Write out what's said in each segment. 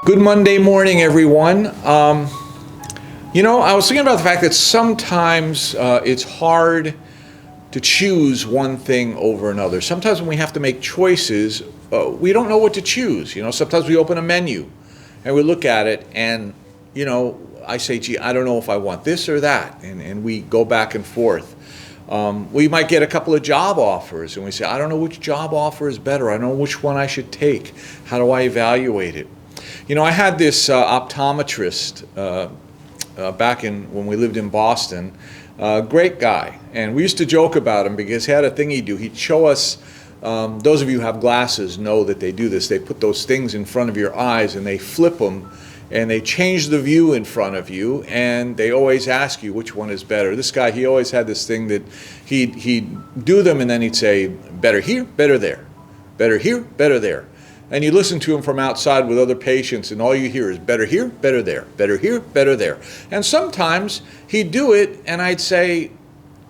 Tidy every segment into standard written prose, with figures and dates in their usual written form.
Good Monday morning, everyone. I was thinking about the fact that sometimes it's hard to choose one thing over another. Sometimes when we have to make choices, we don't know what to choose. Sometimes we open a menu and we look at it and, I say, gee, I don't know if I want this or that. And we go back and forth. We might get a couple of job offers and we say, I don't know which job offer is better. I don't know which one I should take. How do I evaluate it? I had this optometrist back when we lived in Boston, great guy. And we used to joke about him because he had a thing he'd do. He'd show us, those of you who have glasses know that they do this. They put those things in front of your eyes and they flip them and they change the view in front of you, and they always ask you which one is better. This guy, he always had this thing that he'd do them and then he'd say, better here, better there. Better here, better there. And you listen to him from outside with other patients, and all you hear is better here, better there, better here, better there. And sometimes he'd do it, and I'd say,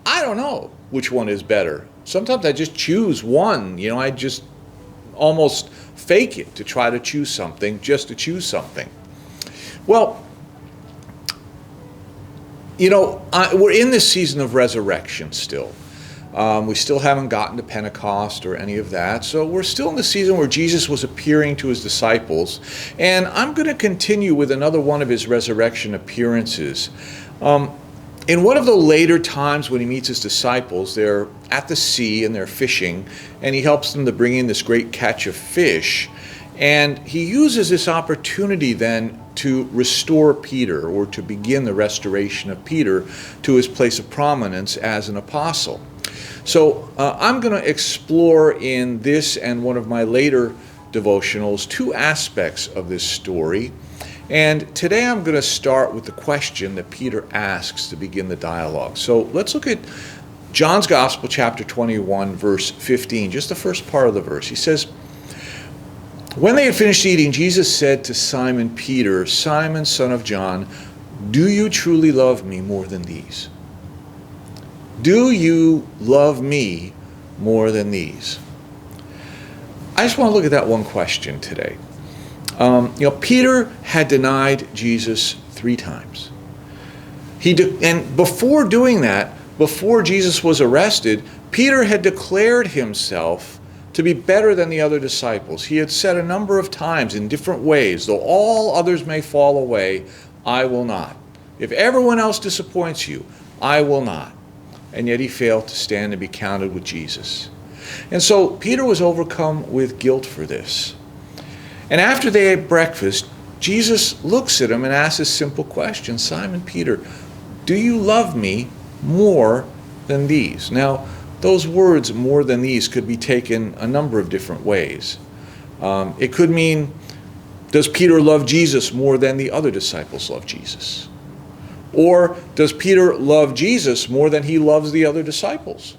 I don't know which one is better. Sometimes I just choose one. I just almost fake it to try to choose something, just to choose something. Well, we're in this season of resurrection still. We still haven't gotten to Pentecost or any of that. So we're still in the season where Jesus was appearing to his disciples. And I'm going to continue with another one of his resurrection appearances. In one of the later times when he meets his disciples, they're at the sea and they're fishing, and he helps them to bring in this great catch of fish. And he uses this opportunity then to restore Peter, or to begin the restoration of Peter to his place of prominence as an apostle. So I'm going to explore in this and one of my later devotionals two aspects of this story. And today I'm going to start with the question that Peter asks to begin the dialogue. So let's look at John's Gospel, chapter 21, verse 15, just the first part of the verse. He says, when they had finished eating, Jesus said to Simon Peter, Simon, son of John, do you truly love me more than these? Do you love me more than these? I just want to look at that one question today. Peter had denied Jesus 3 times. And before doing that, before Jesus was arrested, Peter had declared himself to be better than the other disciples. He had said a number of times in different ways, though all others may fall away, I will not. If everyone else disappoints you, I will not. And yet he failed to stand and be counted with Jesus. And so Peter was overcome with guilt for this. And after they ate breakfast, Jesus looks at him and asks a simple question, Simon Peter, do you love me more than these? Now, those words, more than these, could be taken a number of different ways. It could mean, does Peter love Jesus more than the other disciples love Jesus? Or does Peter love Jesus more than he loves the other disciples?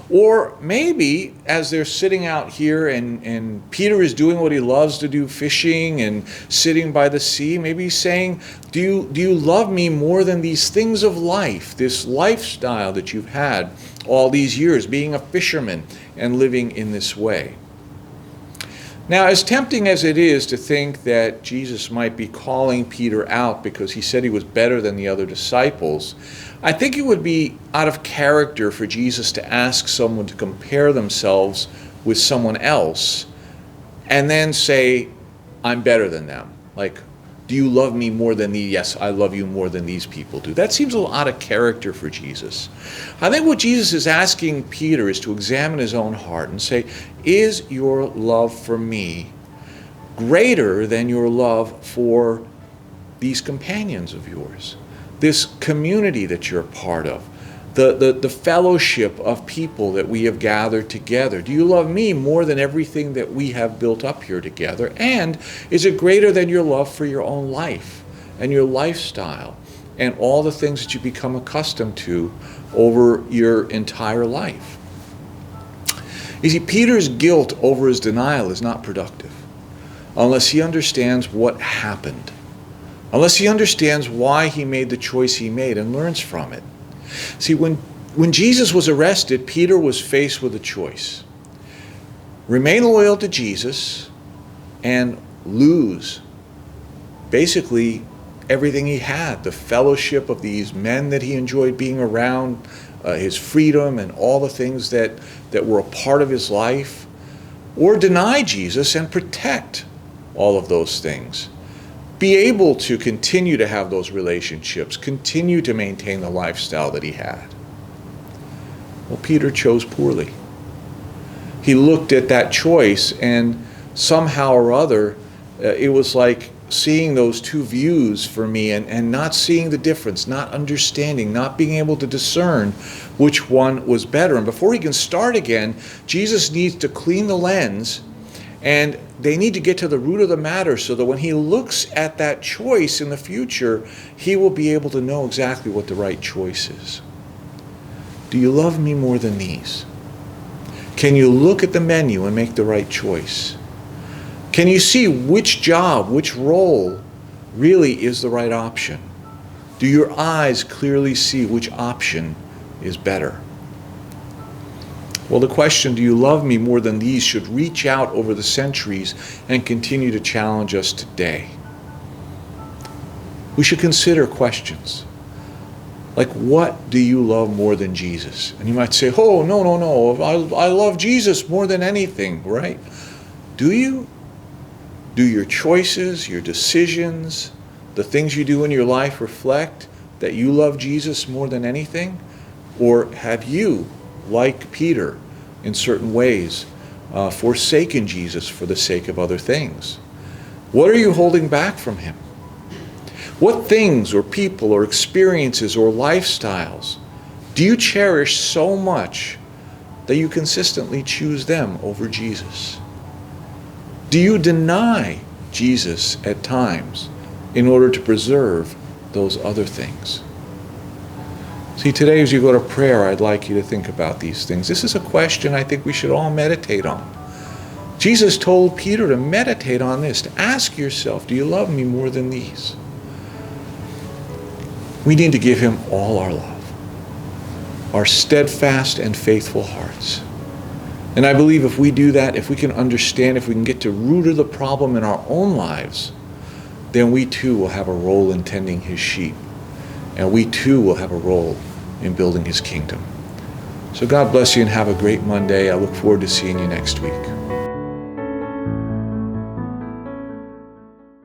Or maybe as they're sitting out here and Peter is doing what he loves to do, fishing and sitting by the sea, maybe he's saying, do you love me more than these things of life, this lifestyle that you've had all these years, being a fisherman and living in this way? Now, as tempting as it is to think that Jesus might be calling Peter out because he said he was better than the other disciples, I think it would be out of character for Jesus to ask someone to compare themselves with someone else and then say, I'm better than them. Like, do you love me more than these? Yes, I love you more than these people do. That seems a little out of character for Jesus. I think what Jesus is asking Peter is to examine his own heart and say, is your love for me greater than your love for these companions of yours? This community that you're a part of, the fellowship of people that we have gathered together. Do you love me more than everything that we have built up here together? And is it greater than your love for your own life and your lifestyle and all the things that you become accustomed to over your entire life? You see, Peter's guilt over his denial is not productive unless he understands what happened, unless he understands why he made the choice he made and learns from it. See, when Jesus was arrested, Peter was faced with a choice. Remain loyal to Jesus and lose basically everything he had, the fellowship of these men that he enjoyed being around, his freedom and all the things that were a part of his life, or deny Jesus and protect all of those things. Be able to continue to have those relationships, continue to maintain the lifestyle that he had. Well, Peter chose poorly. He looked at that choice, and somehow or other, it was like seeing those two views for me and not seeing the difference, not understanding, not being able to discern which one was better. And before he can start again, Jesus needs to clean the lens, and they need to get to the root of the matter so that when he looks at that choice in the future, he will be able to know exactly what the right choice is. Do you love me more than these? Can you look at the menu and make the right choice? Can you see which job, which role really is the right option? Do your eyes clearly see which option is better? Well, the question, do you love me more than these, should reach out over the centuries and continue to challenge us today. We should consider questions like, what do you love more than Jesus? And you might say, oh, no, I love Jesus more than anything, right? Do you? Do your choices, your decisions, the things you do in your life reflect that you love Jesus more than anything? Or have you, like Peter, in certain ways, forsaken Jesus for the sake of other things? What are you holding back from him? What things or people or experiences or lifestyles do you cherish so much that you consistently choose them over Jesus? Do you deny Jesus at times in order to preserve those other things? See, today as you go to prayer, I'd like you to think about these things. This is a question I think we should all meditate on. Jesus told Peter to meditate on this, to ask yourself, do you love me more than these? We need to give him all our love, our steadfast and faithful hearts. And I believe if we do that, if we can understand, if we can get to the root of the problem in our own lives, then we too will have a role in tending his sheep. And we too will have a role in building his kingdom. So God bless you and have a great Monday. I look forward to seeing you next week.